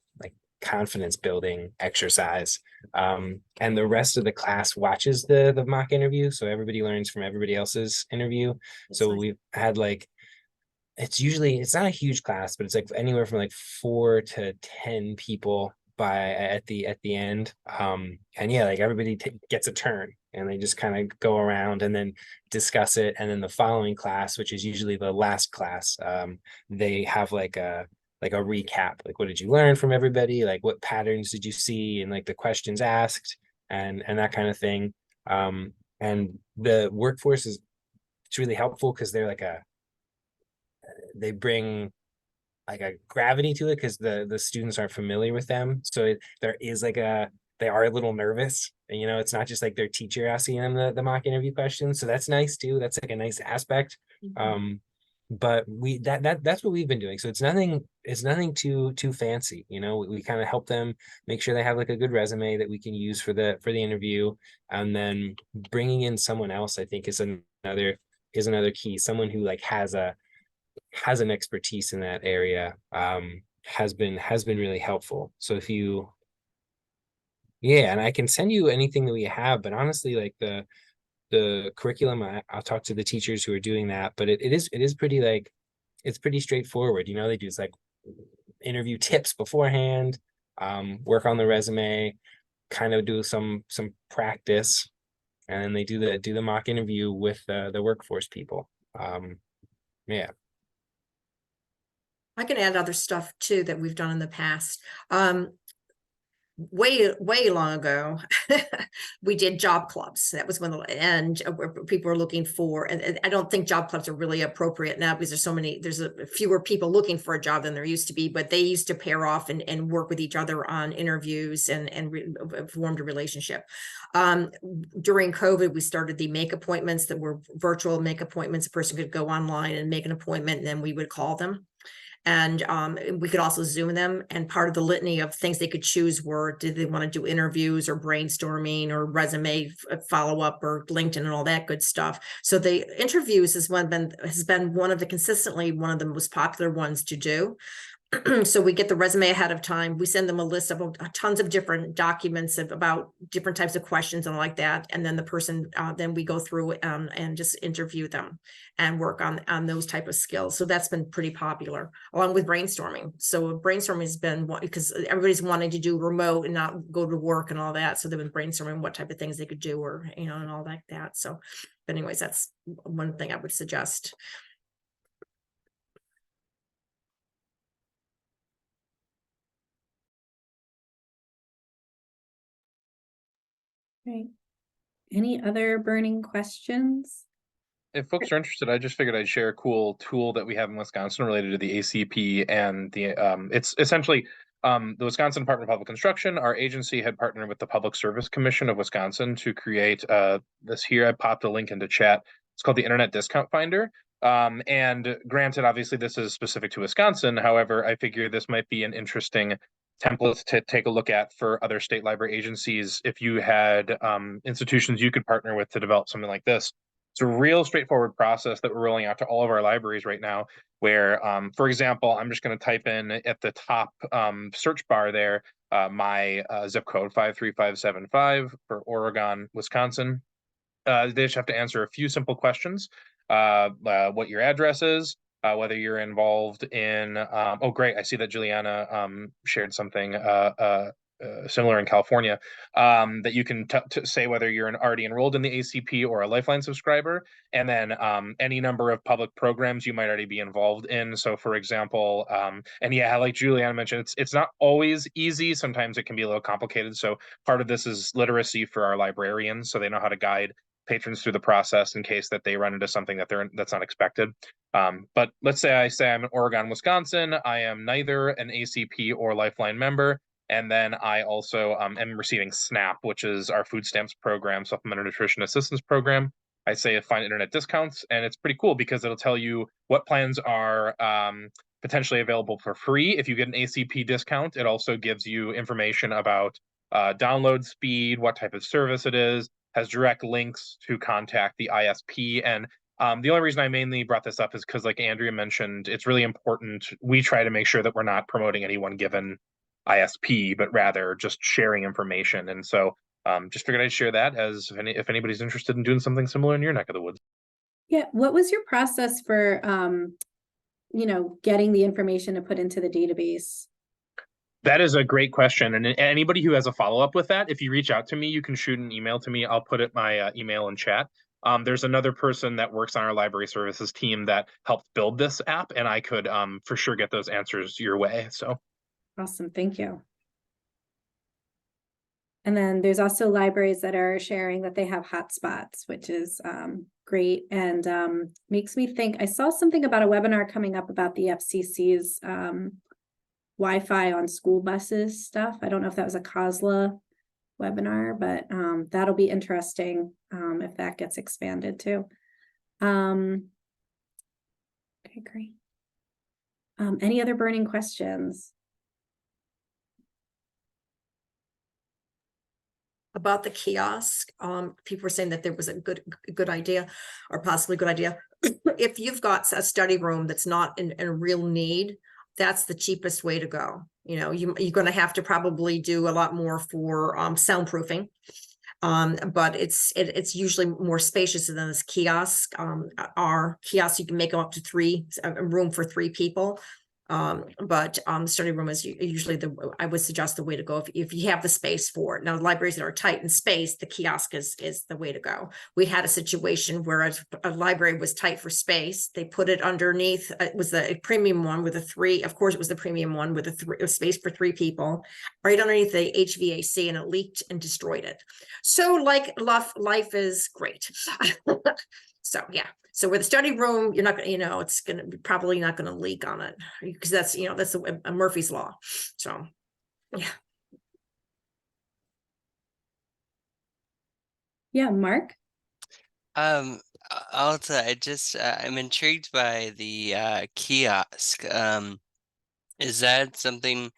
confidence building exercise. And the rest of the class watches the mock interview, so everybody learns from everybody else's interview. So we've had like, it's not a huge class, but it's like anywhere from like 4 to 10 people at the end. And yeah, like everybody gets a turn, and they just kind of go around and then discuss it. And then the following class, which is usually the last class, they have like a recap, like what did you learn from everybody, like what patterns did you see, and like the questions asked, and that kind of thing. And the workforce it's really helpful because they bring like a gravity to it, because the students aren't familiar with them, so there is like they are a little nervous, and it's not just like their teacher asking them the mock interview questions, so that's nice too. That's like a nice aspect. But that's what we've been doing, so it's nothing too fancy. We kind of help them make sure they have like a good resume that we can use for the interview, and then bringing in someone else, I think, is another key. Someone who like has an expertise in that area has been really helpful. So and I can send you anything that we have, but honestly, like the curriculum, I'll talk to the teachers who are doing that, but it is pretty, like, it's pretty straightforward. They do like interview tips beforehand, work on the resume, kind of do some practice, and then they do the mock interview with the workforce people. Yeah. I can add other stuff too that we've done in the past. Way long ago, we did job clubs. That was and people were looking for, and I don't think job clubs are really appropriate now, because there's fewer people looking for a job than there used to be, but they used to pair off and work with each other on interviews and formed a relationship. During COVID, we started the make appointments that were virtual make appointments. A person could go online and make an appointment, and then we would call them. And we could also Zoom them. And part of the litany of things they could choose were, did they want to do interviews or brainstorming or resume follow-up or LinkedIn and all that good stuff. So the interviews has been one of the most popular ones to do. So we get the resume ahead of time. We send them a list of tons of different documents about different types of questions and like that. And then the person, then we go through and just interview them and work on those type of skills. So that's been pretty popular, along with brainstorming. So brainstorming has been because everybody's wanting to do remote and not go to work and all that. So they've been brainstorming what type of things they could do, or, and all like that. So, but anyways, that's one thing I would suggest. Right. Any other burning questions? If folks are interested, I just figured I'd share a cool tool that we have in Wisconsin related to the ACP, and it's essentially the Wisconsin Department of Public Instruction. Our agency had partnered with the Public Service Commission of Wisconsin to create this here. I popped a link into chat. It's called the Internet Discount Finder. And granted, obviously this is specific to Wisconsin. However, I figure this might be an interesting templates to take a look at for other state library agencies. If you had institutions you could partner with to develop something like this. It's a real straightforward process that we're rolling out to all of our libraries right now, where, for example, I'm just going to type in at the top search bar there, my zip code 53575 for Oregon, Wisconsin. They just have to answer a few simple questions, what your address is, whether you're involved in, oh, great, I see that Juliana shared something similar in California, that you can say whether you're already enrolled in the ACP or a Lifeline subscriber, and then any number of public programs you might already be involved in. So for example, and yeah, like Juliana mentioned, it's not always easy. Sometimes it can be a little complicated. So part of this is literacy for our librarians, so they know how to guide patrons through the process in case that they run into something that's not expected. But let's say I'm in Oregon, Wisconsin. I am neither an ACP or Lifeline member. And then I also am receiving SNAP, which is our food stamps program, Supplemental Nutrition Assistance Program. I say find internet discounts, and it's pretty cool because it'll tell you what plans are potentially available for free. If you get an ACP discount, it also gives you information about download speed, what type of service it is, has direct links to contact the ISP. And the only reason I mainly brought this up is because, like Andrea mentioned, it's really important. We try to make sure that we're not promoting any one given ISP, but rather just sharing information. And so just figured I'd share that as if anybody's interested in doing something similar in your neck of the woods. Yeah, what was your process for getting the information to put into the database? That is a great question. And anybody who has a follow-up with that, if you reach out to me, you can shoot an email to me. I'll put it my email in chat. There's another person that works on our library services team that helped build this app, and I could for sure get those answers your way. So Awesome, thank you. And then there's also libraries that are sharing that they have hotspots, which is great, and makes me think, I saw something about a webinar coming up about the FCC's Wi-Fi on school buses stuff. I don't know if that was a COSLA webinar, but that'll be interesting if that gets expanded too. Okay, great. Any other burning questions? About the kiosk, people were saying that there was a good idea, or possibly a good idea. If you've got a study room that's not in a real need, that's the cheapest way to go. You're going to have to probably do a lot more for soundproofing, but it's usually more spacious than this kiosk. Our kiosks, you can make them up to a room for 3 people. But the study room is usually I would suggest the way to go if you have the space for it. Now, libraries that are tight in space, the kiosk is the way to go. We had a situation where a library was tight for space. They put it underneath. It was a premium one with a 3. Of course, it was the premium one with a space for 3 people, right underneath the HVAC, and it leaked and destroyed it. So, like, life is great. So yeah. So with the study room, you're not going to, it's going to probably not going to leak on it, because that's a Murphy's Law. So yeah. Yeah, Mark. Alta, I'm intrigued by the kiosk. Is that something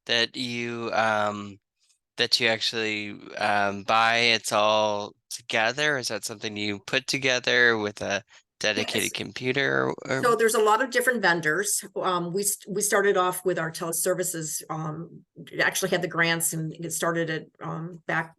that you actually buy? It's all together? Is that something you put together with a dedicated computer? So there's a lot of different vendors. We started off with our teleservices. Actually had the grants, and it started at back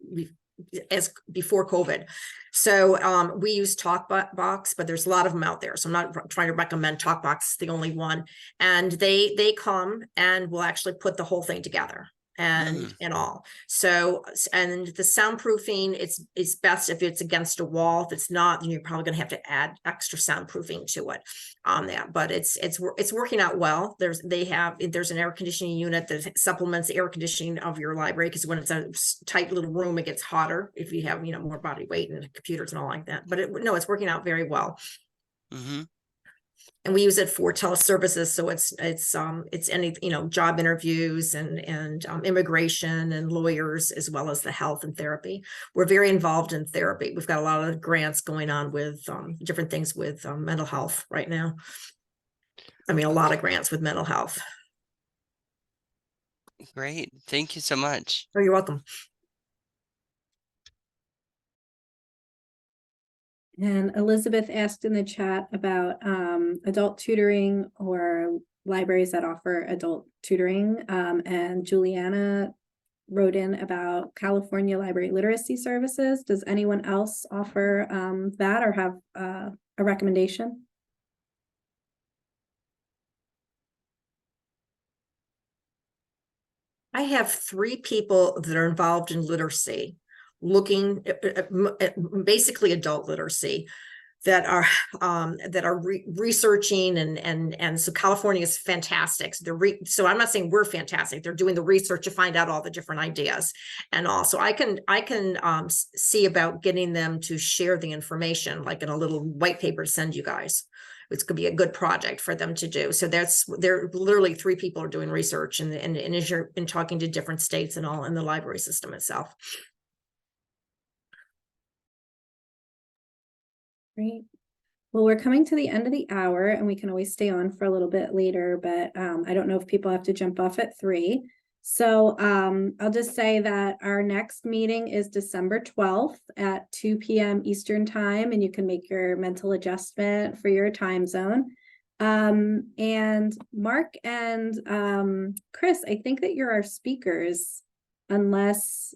as before COVID. So we use TalkBox, but there's a lot of them out there. So I'm not trying to recommend TalkBox, it's the only one. And they come and will actually put the whole thing together. And all. So, and the soundproofing, it's best if it's against a wall. If it's not, then you're probably going to have to add extra soundproofing to it on that. But it's working out well. There's an air conditioning unit that supplements the air conditioning of your library, because when it's a tight little room, it gets hotter if you have more body weight and computers and all like that. But it's working out very well. And we use it for teleservices, so it's any job interviews and immigration and lawyers, as well as the health and therapy. We're very involved in therapy. We've got a lot of grants going on with different things with mental health right now. I mean, a lot of grants with mental health. Great, thank you so much. Oh, you're welcome. And Elizabeth asked in the chat about adult tutoring or libraries that offer adult tutoring. And Juliana wrote in about California Library Literacy Services. Does anyone else offer that or have a recommendation? I have 3 people that are involved in literacy, looking at basically adult literacy, that are researching and so California is fantastic. So I'm not saying we're fantastic. They're doing the research to find out all the different ideas, and also I can see about getting them to share the information, like in a little white paper to send you guys. It's going to be a good project for them to do. So they're literally 3 people are doing research and as you're in talking to different states and all in the library system itself. Great. Well, we're coming to the end of the hour, and we can always stay on for a little bit later, but I don't know if people have to jump off at 3. So I'll just say that our next meeting is December 12th at 2 p.m. Eastern time, and you can make your mental adjustment for your time zone. And Mark and Chris, I think that you're our speakers, unless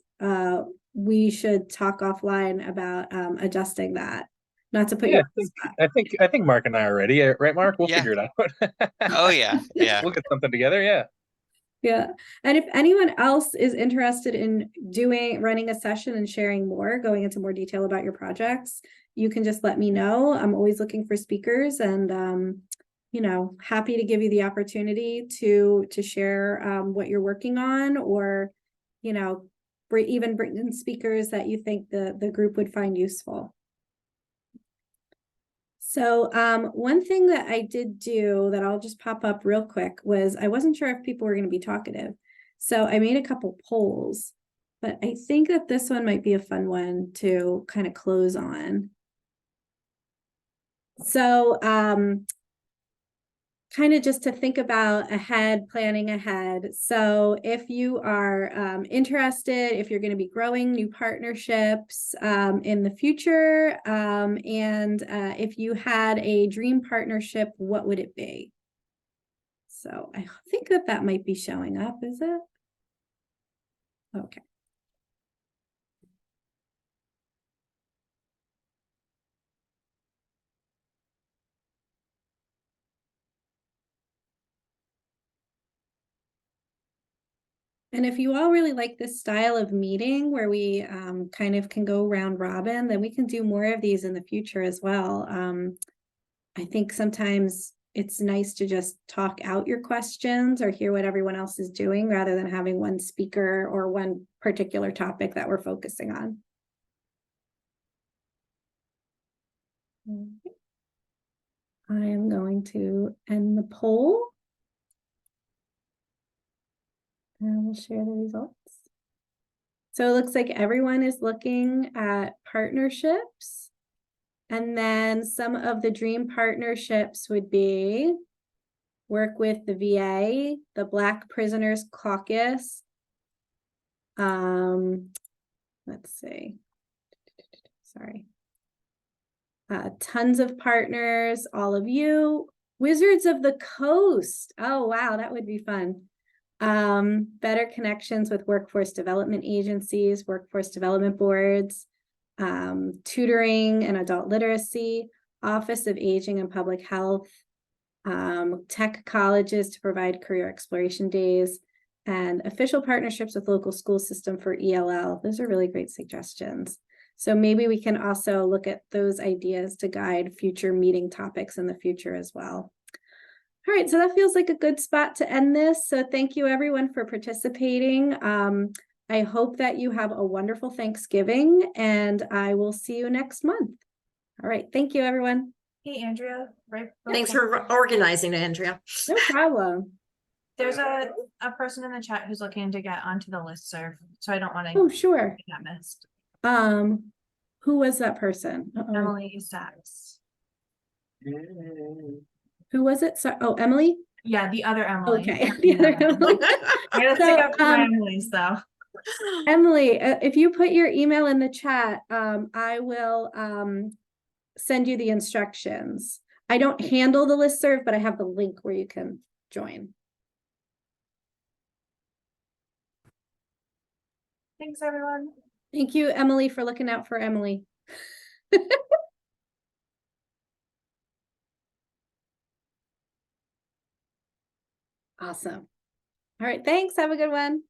we should talk offline about adjusting that. Not to put you Yeah, on the spot. I think Mark and I are ready, right, Mark? We'll Yeah. figure it out. Oh yeah, yeah. We'll get something together. Yeah. Yeah. And if anyone else is interested in running a session and sharing more, going into more detail about your projects, you can just let me know. I'm always looking for speakers, and you know, happy to give you the opportunity to share what you're working on, or, you know, even bring in speakers that you think the group would find useful. So one thing that I did do that I'll just pop up real quick was I wasn't sure if people were going to be talkative. So I made a couple polls, but I think that this one might be a fun one to kind of close on. So kind of just to think about planning ahead. So if you are interested, if you're going to be growing new partnerships in the future, and if you had a dream partnership, what would it be? So I think that might be showing up, is it? Okay. And if you all really like this style of meeting where we kind of can go round robin, then we can do more of these in the future as well. I think sometimes it's nice to just talk out your questions or hear what everyone else is doing rather than having one speaker or one particular topic that we're focusing on. I am going to end the poll. And we'll share the results. So it looks like everyone is looking at partnerships. And then some of the dream partnerships would be work with the VA, the Black Prisoners Caucus. Let's see. Sorry. Tons of partners, all of you. Wizards of the Coast. Oh, wow, that would be fun. Better connections with workforce development agencies, workforce development boards, tutoring and adult literacy, Office of Aging and Public Health, tech colleges to provide career exploration days, and official partnerships with local school system for ELL. Those are really great suggestions. So maybe we can also look at those ideas to guide future meeting topics in the future as well. All right, so that feels like a good spot to end this. So thank you everyone for participating. I hope that you have a wonderful Thanksgiving, and I will see you next month. All right, thank you everyone. Hey, Andrea. Right. Thanks for organizing, Andrea. No problem. There's a person in the chat who's looking to get onto the listserv, so I don't want to Oh, sure. get missed. Who was that person? Emily Sachs. Who was it? So, oh, Emily? Yeah, the other Emily. Okay. The other Emily. I gotta stick up for my Emily's though. Emily, if you put your email in the chat, I will send you the instructions. I don't handle the listserv, but I have the link where you can join. Thanks, everyone. Thank you, Emily, for looking out for Emily. Awesome. All right, thanks. Have a good one.